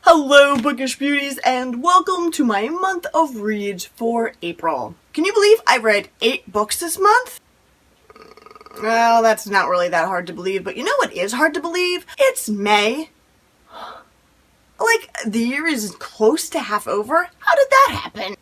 Hello, bookish beauties, and welcome to my month of reads for April. Can you believe I read 8 books this month? Well, that's not really that hard to believe, but you know what is hard to believe? It's May. Like, the year is close to half over. How did that happen?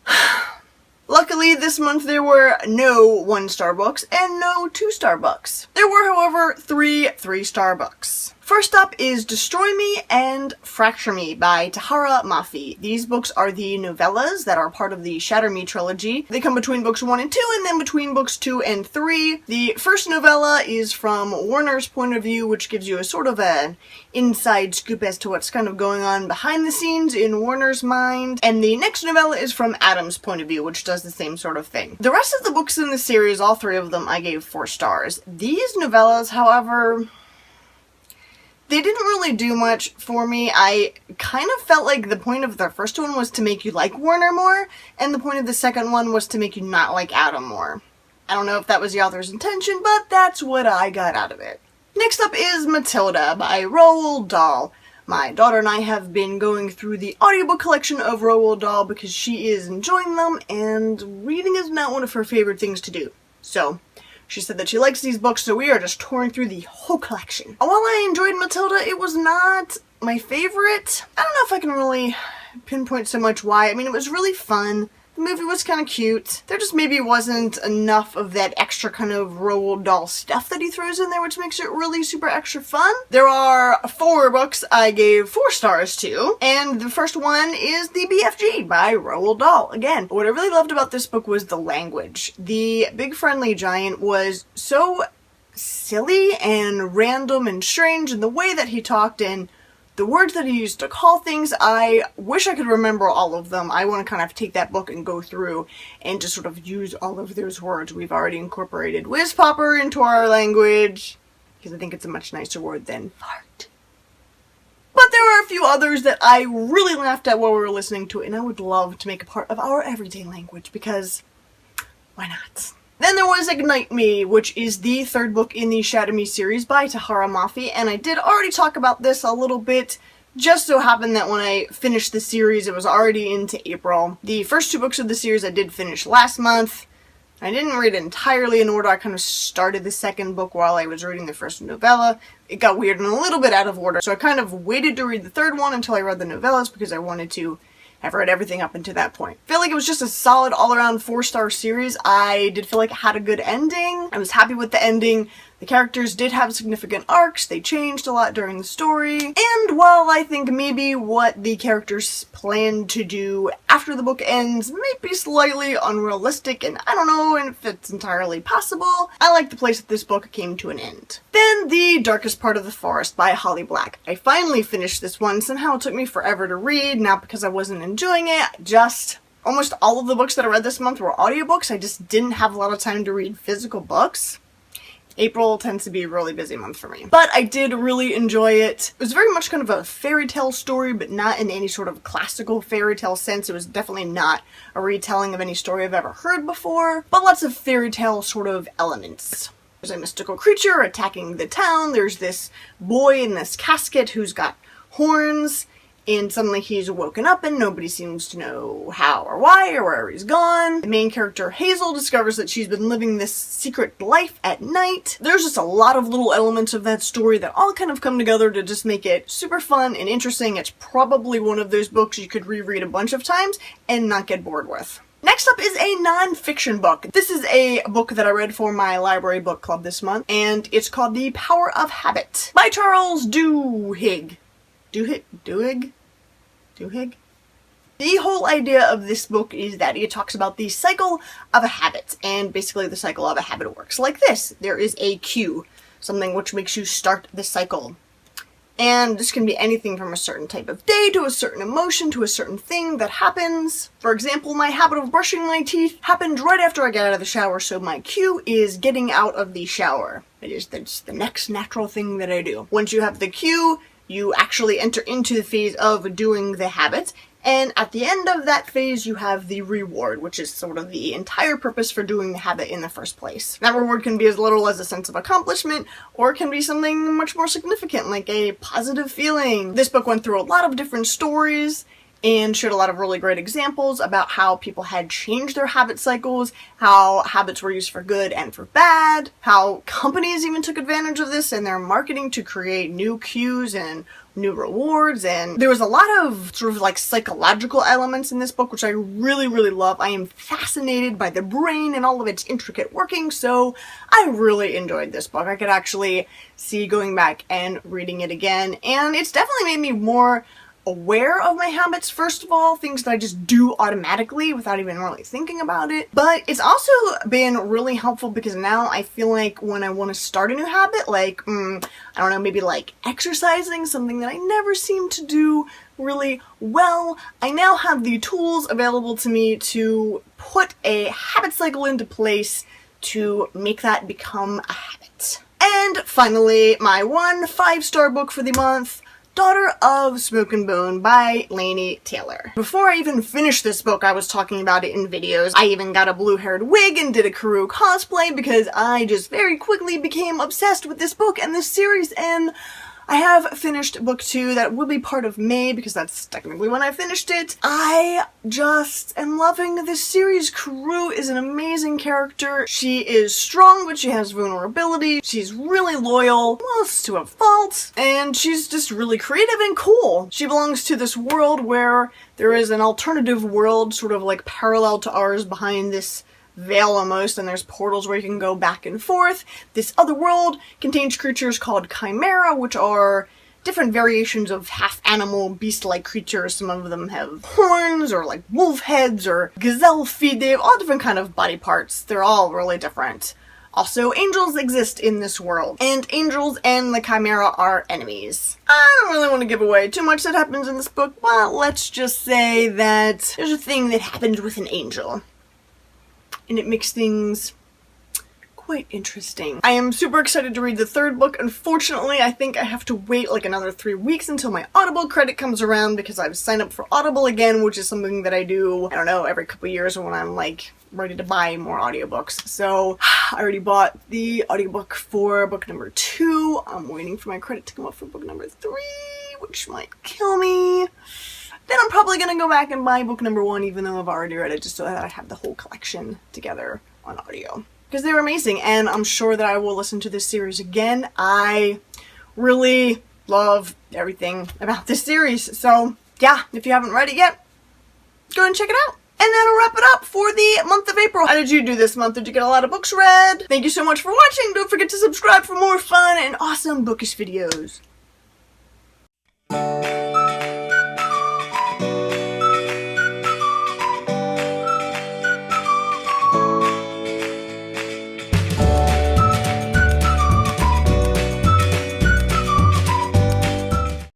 Luckily, this month there were no 1-star books and no 2-star books. There were, however, 3 3-star books. First up is Destroy Me and Fracture Me by Tahereh Mafi. These books are the novellas that are part of the Shatter Me trilogy. They come between books 1 and 2 and then between books 2 and 3. The first novella is from Warner's point of view, which gives you a sort of an inside scoop as to what's kind of going on behind the scenes in Warner's mind. And the next novella is from Adam's point of view, which does the same sort of thing. The rest of the books in the series, all 3 of them, I gave 4 stars. These novellas, however, they didn't really do much for me. I kind of felt like the point of the first one was to make you like Warner more, and the point of the second one was to make you not like Adam more. I don't know if that was the author's intention, but that's what I got out of it. Next up is Matilda by Roald Dahl. My daughter and I have been going through the audiobook collection of Roald Dahl because she is enjoying them, and reading is not one of her favorite things to do. So she said that she likes these books, so we are just touring through the whole collection. While I enjoyed Matilda, it was not my favorite. I don't know if I can really pinpoint so much why. I mean, it was really fun. The movie was kind of cute. There just maybe wasn't enough of that extra kind of Roald Dahl stuff that he throws in there, which makes it really super extra fun. There are 4 books I gave 4 stars to, and the first one is The BFG by Roald Dahl. Again, what I really loved about this book was the language. The Big Friendly Giant was so silly and random and strange, and the way that he talked and the words that he used to call things, I wish I could remember all of them. I want to kind of take that book and go through and just sort of use all of those words. We've already incorporated whiz popper into our language, because I think it's a much nicer word than fart. But there are a few others that I really laughed at while we were listening to it, and I would love to make a part of our everyday language, because why not? Then there was Ignite Me, which is the 3rd book in the Shatter Me series by Tahereh Mafi, and I did already talk about this a little bit. Just so happened that when I finished the series, it was already into April. The first 2 books of the series I did finish last month. I didn't read it entirely in order. I kind of started the 2nd book while I was reading the first novella. It got weird and a little bit out of order, so I kind of waited to read the 3rd one until I read the novellas because I wanted to have read everything up until that point. I feel like it was just a solid all-around 4-star series. I did feel like it had a good ending. I was happy with the ending. The characters did have significant arcs. They changed a lot during the story. And while I think maybe what the characters plan to do after the book ends might be slightly unrealistic, and I don't know if it's entirely possible, I like the place that this book came to an end. Then The Darkest Part of the Forest by Holly Black. I finally finished this one. Somehow it took me forever to read, not because I wasn't enjoying it, just almost all of the books that I read this month were audiobooks. I just didn't have a lot of time to read physical books. April tends to be a really busy month for me. But I did really enjoy it. It was very much kind of a fairy tale story, but not in any sort of classical fairy tale sense. It was definitely not a retelling of any story I've ever heard before, but lots of fairy tale sort of elements. There's a mystical creature attacking the town. There's this boy in this casket who's got horns, and suddenly he's woken up and nobody seems to know how or why or where he's gone. The main character, Hazel, discovers that she's been living this secret life at night. There's just a lot of little elements of that story that all kind of come together to just make it super fun and interesting. It's probably one of those books you could reread a bunch of times and not get bored with. Next up is a non-fiction book. This is a book that I read for my library book club this month, and it's called The Power of Habit by Charles Duhigg. Duhigg? The whole idea of this book is that it talks about the cycle of a habit, and basically the cycle of a habit works like this. There is a cue, something which makes you start the cycle. And this can be anything from a certain type of day to a certain emotion to a certain thing that happens. For example, my habit of brushing my teeth happened right after I got out of the shower, so my cue is getting out of the shower. That's the next natural thing that I do. Once you have the cue, you actually enter into the phase of doing the habit, And at the end of that phase, you have the reward, which is sort of the entire purpose for doing the habit in the first place. That reward can be as little as a sense of accomplishment, or it can be something much more significant, like a positive feeling. This book went through a lot of different stories and showed a lot of really great examples about how people had changed their habit cycles, how habits were used for good and for bad, how companies even took advantage of this in their marketing to create new cues and new rewards. And there was a lot of sort of like psychological elements in this book, which I really, really love. I am fascinated by the brain and all of its intricate working, so I really enjoyed this book. I could actually see going back and reading it again, and it's definitely made me more aware of my habits, first of all, things that I just do automatically without even really thinking about it. But it's also been really helpful because now I feel like when I want to start a new habit, like, I don't know, maybe like exercising, something that I never seem to do really well, I now have the tools available to me to put a habit cycle into place to make that become a habit. And finally, my 1 5-star book for the month, Daughter of Smoke and Bone by Laini Taylor. Before I even finished this book, I was talking about it in videos. I even got a blue-haired wig and did a Karoo cosplay because I just very quickly became obsessed with this book and this series, and I have finished book 2 that will be part of May because that's technically when I finished it. I just am loving this series. Karoo is an amazing character. She is strong, but she has vulnerability. She's really loyal, almost to a fault, and she's just really creative and cool. She belongs to this world where there is an alternative world, sort of like parallel to ours, behind this veil almost, and there's portals where you can go back and forth. This other world contains creatures called chimera, which are different variations of half-animal, beast-like creatures. Some of them have horns, or like wolf heads, or gazelle feet. They have all different kind of body parts. They're all really different. Also, angels exist in this world, and angels and the chimera are enemies. I don't really want to give away too much that happens in this book, but let's just say that there's a thing that happens with an angel, and it makes things quite interesting. I am super excited to read the 3rd book. Unfortunately, I think I have to wait like another 3 weeks until my Audible credit comes around because I've signed up for Audible again, which is something that I do, I don't know, every couple years when I'm like ready to buy more audiobooks. So I already bought the audiobook for book number 2. I'm waiting for my credit to come up for book number 3, which might kill me. Then I'm probably gonna go back and buy book number 1, even though I've already read it, just so that I have the whole collection together on audio. Because they're amazing, and I'm sure that I will listen to this series again. I really love everything about this series. So yeah, if you haven't read it yet, go and check it out. And that'll wrap it up for the month of April. How did you do this month? Did you get a lot of books read? Thank you so much for watching. Don't forget to subscribe for more fun and awesome bookish videos.